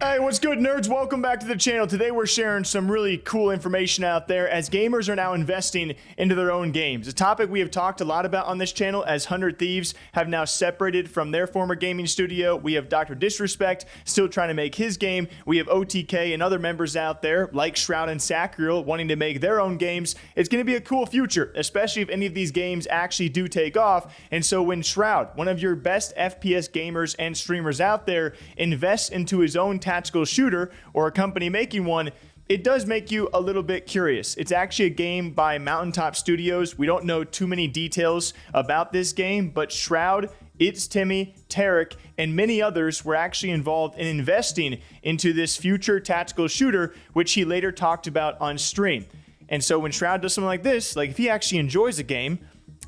Hey, what's good, nerds? Welcome back to the channel. Today we're sharing some really cool information out there as gamers are now investing into their own games. A topic we have talked a lot about on this channel as 100 Thieves have now separated from their former gaming studio. We have Dr. Disrespect still trying to make his game. We have OTK and other members out there like Shroud and Sacriel wanting to make their own games. It's going to be a cool future, especially if any of these games actually do take off. And so when Shroud, one of your best FPS gamers and streamers out there, invests into his own tactical shooter or a company making one, it does make you a little bit curious. It's actually a game by Mountaintop Studios. We don't know too many details about this game, but Shroud, iiTzTimmy, Tarik, and many others were actually involved in investing into this future tactical shooter, which he later talked about on stream. And so when Shroud does something like this, like if he actually enjoys a game,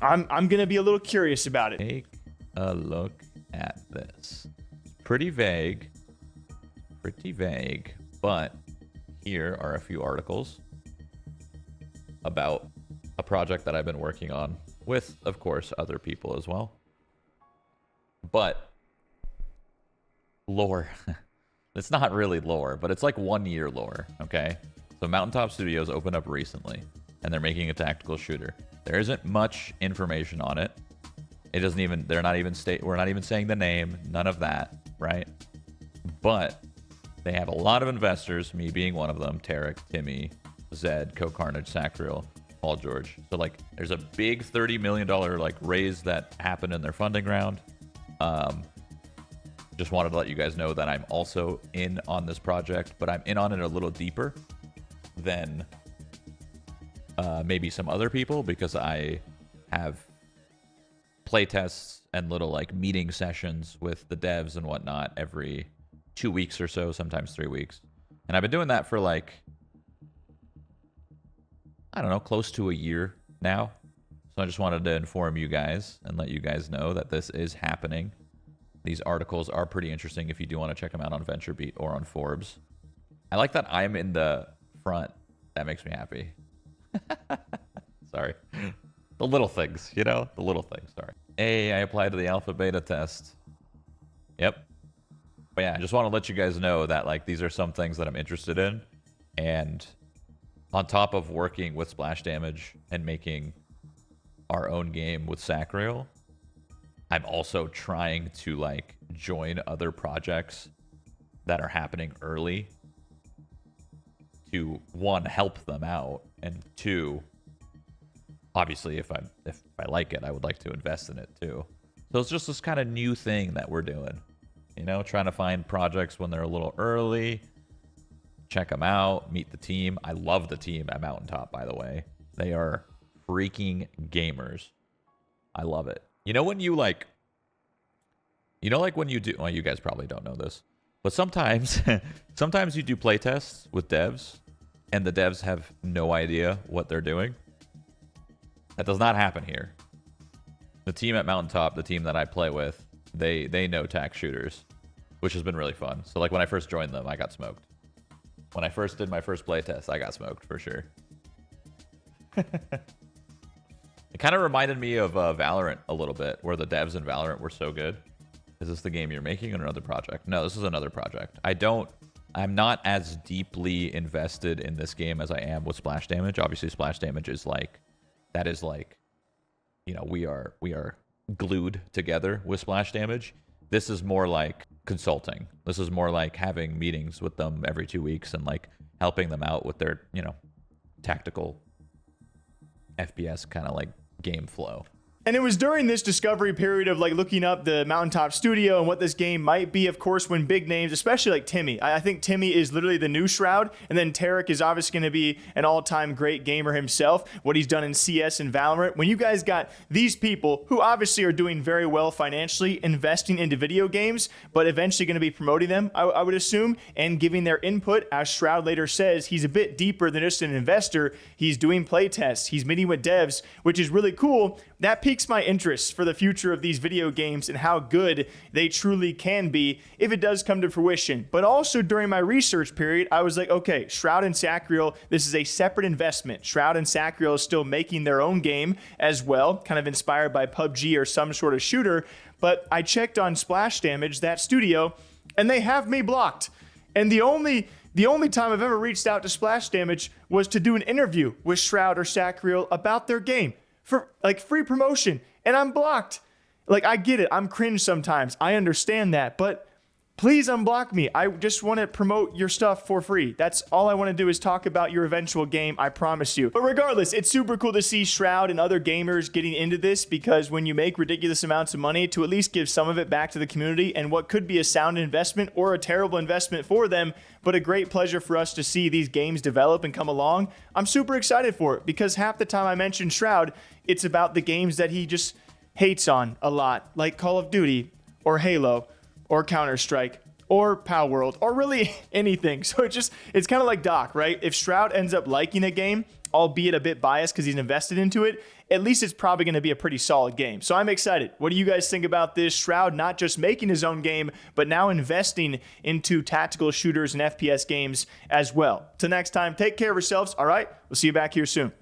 I'm gonna be a little curious about it. Take a look at this. Pretty vague, but here are a few articles about a project that I've been working on with, of course, other people as well. But lore. It's not really lore, but it's like 1 year lore, okay? So Mountaintop Studios opened up recently, and they're making a tactical shooter. There isn't much information on it. It doesn't even, we're not even saying the name, none of that, right? But they have a lot of investors, me being one of them, Tarik, Timmy, Zed, Co-Carnage, Sacriel, Paul George. So like there's a big $30 million like raise that happened in their funding round. Just wanted to let you guys know that I'm also in on this project, but I'm in on it a little deeper than maybe some other people because I have playtests and little like meeting sessions with the devs and whatnot every 2 weeks or so, sometimes 3 weeks. And I've been doing that for like, I don't know, close to a year now. So I just wanted to inform you guys and let you guys know that this is happening. These articles are pretty interesting if you do want to check them out on VentureBeat or on Forbes. I like that I'm in the front. That makes me happy. Sorry. The little things, you know? The little things, sorry. Hey, I applied to the alpha beta test. Yep. But yeah, I just want to let you guys know that like these are some things that I'm interested in. And on top of working with Splash Damage and making our own game with Sacriel, I'm also trying to like join other projects that are happening early to one, help them out, and two, obviously if I like it, I would like to invest in it too. So it's just this kind of new thing that we're doing. You know, trying to find projects when they're a little early, check them out, meet the team. I love the team at Mountaintop, by the way. They are freaking gamers. I love it. You know when you like, you know like when you do, well, you guys probably don't know this, but sometimes, sometimes you do playtests with devs and the devs have no idea what they're doing. That does not happen here. The team at Mountaintop, the team that I play with, they know tac shooters, which has been really fun. So like when I first joined them, I got smoked. When I first did my first playtest, I got smoked for sure. It kind of reminded me of Valorant a little bit, where the devs in Valorant were so good. Is this the game you're making or another project? No, this is another project. I'm not as deeply invested in this game as I am with Splash Damage. Obviously, Splash Damage is like, that is like, you know, we are glued together with Splash Damage. This is more like consulting. This is more like having meetings with them every 2 weeks and like helping them out with their, you know, tactical FPS kind of like game flow. And it was during this discovery period of like looking up the Mountaintop Studio and what this game might be, of course, when big names, especially like Timmy. I think Timmy is literally the new Shroud, and then Tarik is obviously going to be an all-time great gamer himself, what he's done in CS and Valorant. When you guys got these people who obviously are doing very well financially, investing into video games, but eventually going to be promoting them, I would assume, and giving their input, as Shroud later says, he's a bit deeper than just an investor. He's doing play tests. He's meeting with devs, which is really cool. That piques my interest for the future of these video games and how good they truly can be if it does come to fruition. But also during my research period, I was like, okay, Shroud and Sacriel, this is a separate investment. Shroud and Sacriel is still making their own game as well, kind of inspired by PUBG or some sort of shooter. But I checked on Splash Damage, that studio, and they have me blocked. And the only time I've ever reached out to Splash Damage was to do an interview with Shroud or Sacriel about their game for like free promotion, and I'm blocked. Like, I get it. I'm cringe sometimes. I understand that, but please unblock me. I just want to promote your stuff for free. That's all I want to do, is talk about your eventual game, I promise you. But regardless, it's super cool to see Shroud and other gamers getting into this, because when you make ridiculous amounts of money, to at least give some of it back to the community, and what could be a sound investment or a terrible investment for them, but a great pleasure for us to see these games develop and come along. I'm super excited for it, because half the time I mention Shroud, it's about the games that he just hates on a lot, like Call of Duty or Halo or Counter-Strike, or Pow World, or really anything. So it's kind of like Doc, right? If Shroud ends up liking a game, albeit a bit biased because he's invested into it, at least it's probably going to be a pretty solid game. So I'm excited. What do you guys think about this? Shroud not just making his own game, but now investing into tactical shooters and FPS games as well. Till next time, take care of yourselves. All right, we'll see you back here soon.